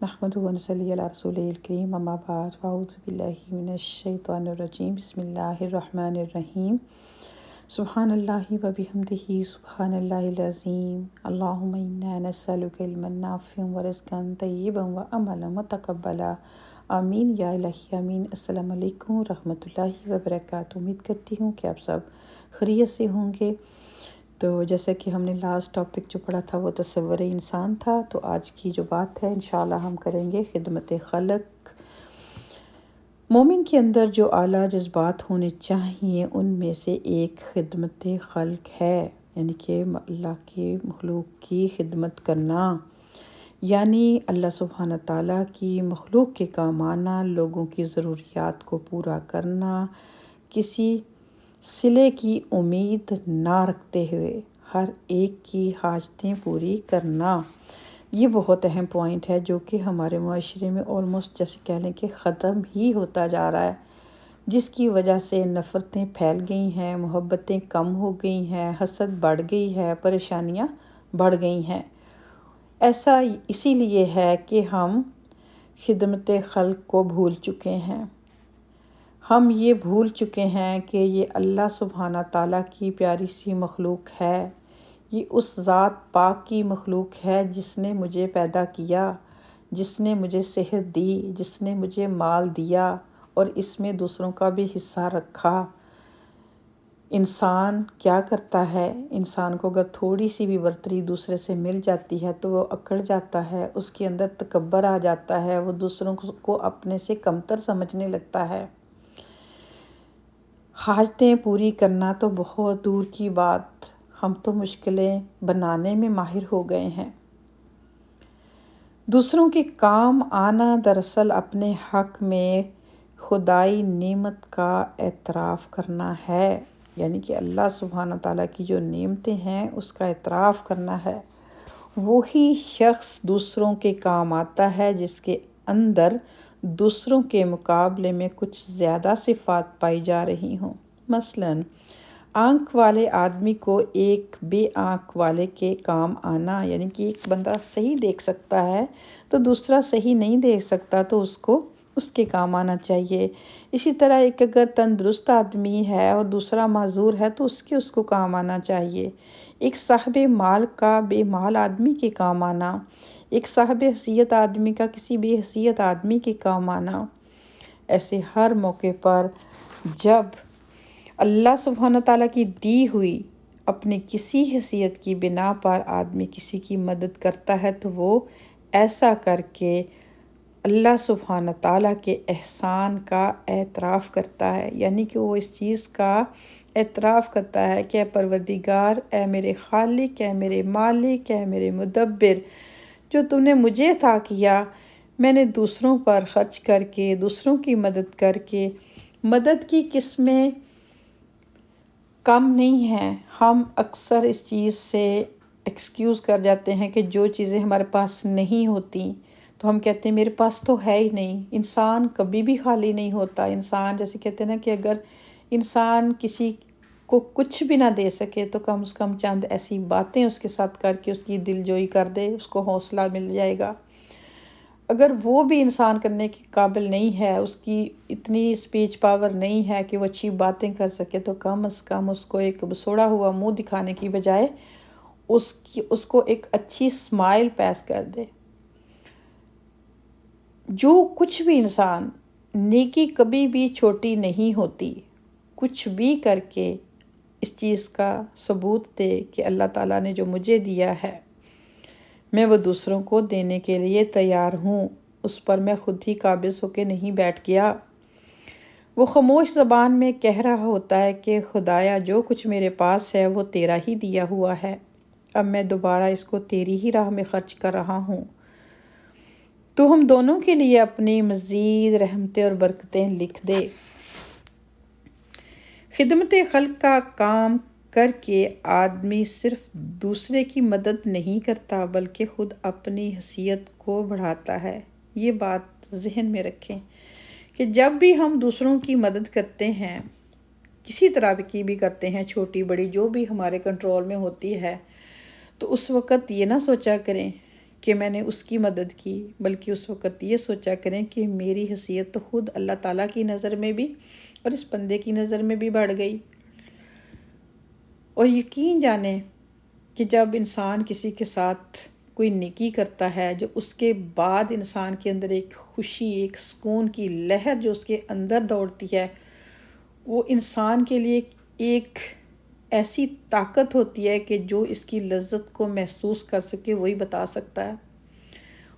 نحمده ونصلي على رسوله الكريم اما بعد فاعوذ بالله من الشيطان الرجيم بسم الله الرحمن الرحيم سبحان الله وبحمده سبحان الله العظيم اللهم إنا نسألك علما نافعا ورزقا طيبا وعملا متقبلا آمین یا الہی آمین۔ السلام علیکم ورحمۃ اللہ وبرکاتہ۔ امید کرتی ہوں کہ آپ سب خیریت سے ہوں گے۔ تو جیسا کہ ہم نے لاسٹ ٹاپک جو پڑھا تھا وہ تصور انسان تھا، تو آج کی جو بات ہے انشاءاللہ ہم کریں گے خدمت خلق۔ مومن کے اندر جو اعلیٰ جذبات ہونے چاہیے ان میں سے ایک خدمت خلق ہے، یعنی کہ اللہ کی مخلوق کی خدمت کرنا، یعنی اللہ سبحانہ تعالیٰ کی مخلوق کے کام آنا، لوگوں کی ضروریات کو پورا کرنا، کسی صلے کی امید نہ رکھتے ہوئے ہر ایک کی حاجتیں پوری کرنا۔ یہ بہت اہم پوائنٹ ہے جو کہ ہمارے معاشرے میں آلموسٹ جیسے کہہ لیں کہ ختم ہی ہوتا جا رہا ہے، جس کی وجہ سے نفرتیں پھیل گئی ہیں، محبتیں کم ہو گئی ہیں، حسد بڑھ گئی ہے، پریشانیاں بڑھ گئی ہیں۔ ایسا اسی لیے ہے کہ ہم خدمت خلق کو بھول چکے ہیں۔ ہم یہ بھول چکے ہیں کہ یہ اللہ سبحانہ تعالیٰ کی پیاری سی مخلوق ہے، یہ اس ذات پاک کی مخلوق ہے جس نے مجھے پیدا کیا، جس نے مجھے صحت دی، جس نے مجھے مال دیا اور اس میں دوسروں کا بھی حصہ رکھا۔ انسان کیا کرتا ہے؟ انسان کو اگر تھوڑی سی بھی برتری دوسرے سے مل جاتی ہے تو وہ اکڑ جاتا ہے، اس کے اندر تکبر آ جاتا ہے، وہ دوسروں کو اپنے سے کمتر سمجھنے لگتا ہے۔ حاجتیں پوری کرنا تو بہت دور کی بات، ہم تو مشکلیں بنانے میں ماہر ہو گئے ہیں۔ دوسروں کے کام آنا دراصل اپنے حق میں خدائی نعمت کا اعتراف کرنا ہے، یعنی کہ اللہ سبحانہ تعالیٰ کی جو نعمتیں ہیں اس کا اعتراف کرنا ہے۔ وہی شخص دوسروں کے کام آتا ہے جس کے اندر دوسروں کے مقابلے میں کچھ زیادہ صفات پائی جا رہی ہوں۔ مثلاً آنکھ والے آدمی کو ایک بے آنکھ والے کے کام آنا، یعنی کہ ایک بندہ صحیح دیکھ سکتا ہے تو دوسرا صحیح نہیں دیکھ سکتا تو اس کو اس کے کام آنا چاہیے۔ اسی طرح ایک اگر تندرست آدمی ہے اور دوسرا معذور ہے تو اس کو کام آنا چاہیے۔ ایک صاحب مال کا بے مال آدمی کے کام آنا، ایک صاحب حیثیت آدمی کا کسی بے حیثیت آدمی کے کام آنا۔ ایسے ہر موقع پر جب اللہ سبحانہ تعالیٰ کی دی ہوئی اپنی کسی حیثیت کی بنا پر آدمی کسی کی مدد کرتا ہے تو وہ ایسا کر کے اللہ سبحانہ تعالیٰ کے احسان کا اعتراف کرتا ہے، یعنی کہ وہ اس چیز کا اعتراف کرتا ہے کہ اے پروردگار، اے میرے خالق، اے میرے مالک، اے میرے مدبر، جو تم نے مجھے عطا کیا میں نے دوسروں پر خرچ کر کے، دوسروں کی مدد کر کے۔ مدد کی قسمیں کم نہیں ہیں، ہم اکثر اس چیز سے ایکسکیوز کر جاتے ہیں کہ جو چیزیں ہمارے پاس نہیں ہوتی تو ہم کہتے ہیں میرے پاس تو ہے ہی نہیں۔ انسان کبھی بھی خالی نہیں ہوتا۔ انسان جیسے کہتے ہیں نا کہ اگر انسان کسی کو کچھ بھی نہ دے سکے تو کم از کم چند ایسی باتیں اس کے ساتھ کر کے اس کی دل جوئی کر دے، اس کو حوصلہ مل جائے گا۔ اگر وہ بھی انسان کرنے کے قابل نہیں ہے، اس کی اتنی اسپیچ پاور نہیں ہے کہ وہ اچھی باتیں کر سکے تو کم از کم اس کو ایک بسوڑا ہوا منہ دکھانے کی بجائے اس کو ایک اچھی اسمائل پیش کر دے۔ جو کچھ بھی انسان، نیکی کبھی بھی چھوٹی نہیں ہوتی، کچھ بھی کر کے اس چیز کا ثبوت دے کہ اللہ تعالیٰ نے جو مجھے دیا ہے میں وہ دوسروں کو دینے کے لیے تیار ہوں، اس پر میں خود ہی قابض ہو کے نہیں بیٹھ گیا۔ وہ خاموش زبان میں کہہ رہا ہوتا ہے کہ خدایا جو کچھ میرے پاس ہے وہ تیرا ہی دیا ہوا ہے، اب میں دوبارہ اس کو تیری ہی راہ میں خرچ کر رہا ہوں۔ تو ہم دونوں کے لیے اپنی مزید رحمتیں اور برکتیں لکھ دے۔ خدمت خلق کا کام کر کے آدمی صرف دوسرے کی مدد نہیں کرتا بلکہ خود اپنی حیثیت کو بڑھاتا ہے۔ یہ بات ذہن میں رکھیں کہ جب بھی ہم دوسروں کی مدد کرتے ہیں، کسی طرح کی بھی کرتے ہیں، چھوٹی بڑی جو بھی ہمارے کنٹرول میں ہوتی ہے، تو اس وقت یہ نہ سوچا کریں کہ میں نے اس کی مدد کی، بلکہ اس وقت یہ سوچا کریں کہ میری حیثیت تو خود اللہ تعالیٰ کی نظر میں بھی اور اس بندے کی نظر میں بھی بڑھ گئی۔ اور یقین جانیں کہ جب انسان کسی کے ساتھ کوئی نیکی کرتا ہے، جو اس کے بعد انسان کے اندر ایک خوشی، ایک سکون کی لہر جو اس کے اندر دوڑتی ہے، وہ انسان کے لیے ایک ایسی طاقت ہوتی ہے کہ جو اس کی لذت کو محسوس کر سکے وہی بتا سکتا ہے۔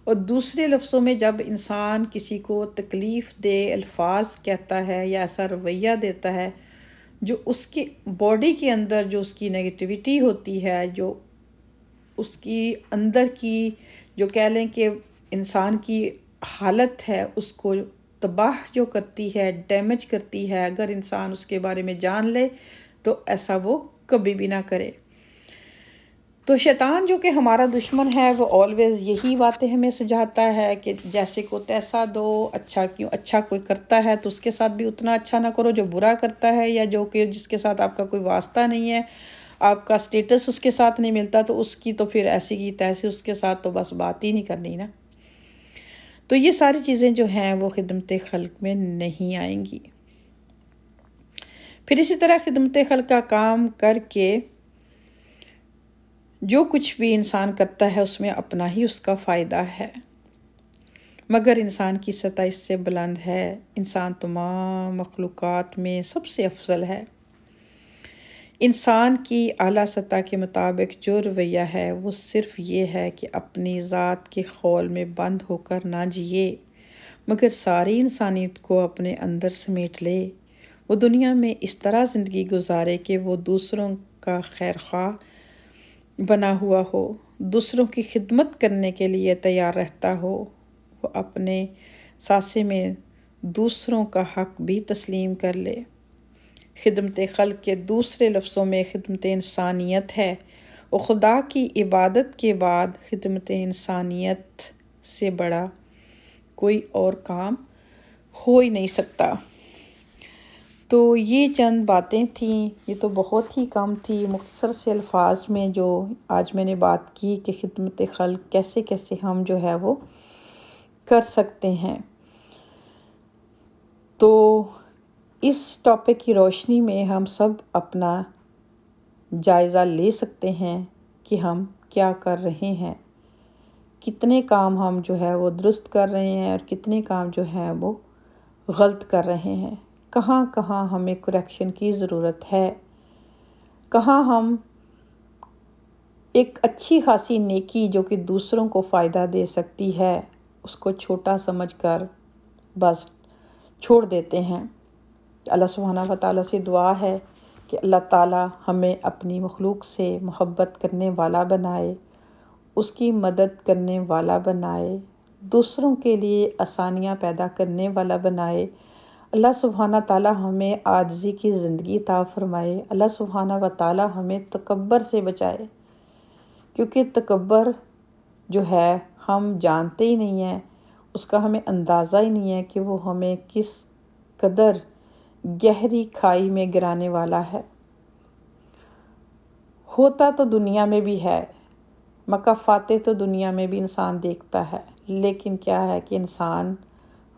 اور دوسرے لفظوں میں جب انسان کسی کو تکلیف دہ الفاظ کہتا ہے یا ایسا رویہ دیتا ہے جو اس کی باڈی کے اندر جو اس کی نیگیٹیوٹی ہوتی ہے، جو اس کی اندر کی جو کہہ لیں کہ انسان کی حالت ہے، اس کو تباہ جو کرتی ہے، ڈیمیج کرتی ہے، اگر انسان اس کے بارے میں جان لے تو ایسا وہ کبھی بھی نہ کرے۔ تو شیطان جو کہ ہمارا دشمن ہے وہ آلویز یہی باتیں ہمیں سجھاتا ہے کہ جیسے کو تیسا دو، اچھا کوئی کرتا ہے تو اس کے ساتھ بھی اتنا اچھا نہ کرو جو برا کرتا ہے، یا جو کہ جس کے ساتھ آپ کا کوئی واسطہ نہیں ہے، آپ کا سٹیٹس اس کے ساتھ نہیں ملتا، تو اس کی تو پھر ایسی کی تیسی اس کے ساتھ تو بس بات ہی نہیں کرنی نا۔ تو یہ ساری چیزیں جو ہیں وہ خدمت خلق میں نہیں آئیں گی۔ پھر اسی طرح خدمت خلق کا کام کر کے جو کچھ بھی انسان کرتا ہے اس میں اپنا ہی اس کا فائدہ ہے، مگر انسان کی سطح اس سے بلند ہے۔ انسان تمام مخلوقات میں سب سے افضل ہے۔ انسان کی اعلیٰ سطح کے مطابق جو رویہ ہے وہ صرف یہ ہے کہ اپنی ذات کے خول میں بند ہو کر نہ جیے، مگر ساری انسانیت کو اپنے اندر سمیٹ لے۔ وہ دنیا میں اس طرح زندگی گزارے کہ وہ دوسروں کا خیر خواہ بنا ہوا ہو، دوسروں کی خدمت کرنے کے لیے تیار رہتا ہو، وہ اپنے سانسے میں دوسروں کا حق بھی تسلیم کر لے۔ خدمت خلق کے دوسرے لفظوں میں خدمت انسانیت ہے، اور خدا کی عبادت کے بعد خدمت انسانیت سے بڑا کوئی اور کام ہو ہی نہیں سکتا۔ تو یہ چند باتیں تھیں، یہ تو بہت ہی کم تھی، مختصر سے الفاظ میں جو آج میں نے بات کی کہ خدمت خلق کیسے کیسے ہم جو ہے وہ کر سکتے ہیں۔ تو اس ٹاپک کی روشنی میں ہم سب اپنا جائزہ لے سکتے ہیں کہ ہم کیا کر رہے ہیں، کتنے کام ہم جو ہے وہ درست کر رہے ہیں اور کتنے کام جو ہیں وہ غلط کر رہے ہیں، کہاں کہاں ہمیں کریکشن کی ضرورت ہے، کہاں ہم ایک اچھی خاصی نیکی جو کہ دوسروں کو فائدہ دے سکتی ہے اس کو چھوٹا سمجھ کر بس چھوڑ دیتے ہیں۔ اللہ سبحانہ و تعالیٰ سے دعا ہے کہ اللہ تعالیٰ ہمیں اپنی مخلوق سے محبت کرنے والا بنائے، اس کی مدد کرنے والا بنائے، دوسروں کے لیے آسانیاں پیدا کرنے والا بنائے۔ اللہ سبحانہ تعالیٰ ہمیں عاجزی کی زندگی عطا فرمائے۔ اللہ سبحانہ و تعالیٰ ہمیں تکبر سے بچائے، کیونکہ تکبر جو ہے ہم جانتے ہی نہیں ہیں، اس کا ہمیں اندازہ ہی نہیں ہے کہ وہ ہمیں کس قدر گہری کھائی میں گرانے والا ہے۔ ہوتا تو دنیا میں بھی ہے، مکافاتیں تو دنیا میں بھی انسان دیکھتا ہے، لیکن کیا ہے کہ انسان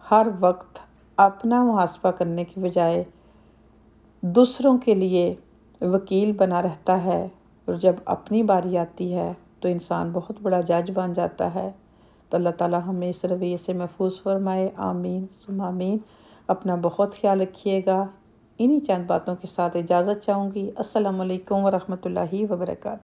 ہر وقت اپنا محاسبہ کرنے کی بجائے دوسروں کے لیے وکیل بنا رہتا ہے، اور جب اپنی باری آتی ہے تو انسان بہت بڑا جج بن جاتا ہے۔ تو اللہ تعالیٰ ہمیں اس رویے سے محفوظ فرمائے، آمین ثم آمین۔ اپنا بہت خیال رکھیے گا۔ انہی چند باتوں کے ساتھ اجازت چاہوں گی۔ السلام علیکم ورحمۃ اللہ وبرکاتہ۔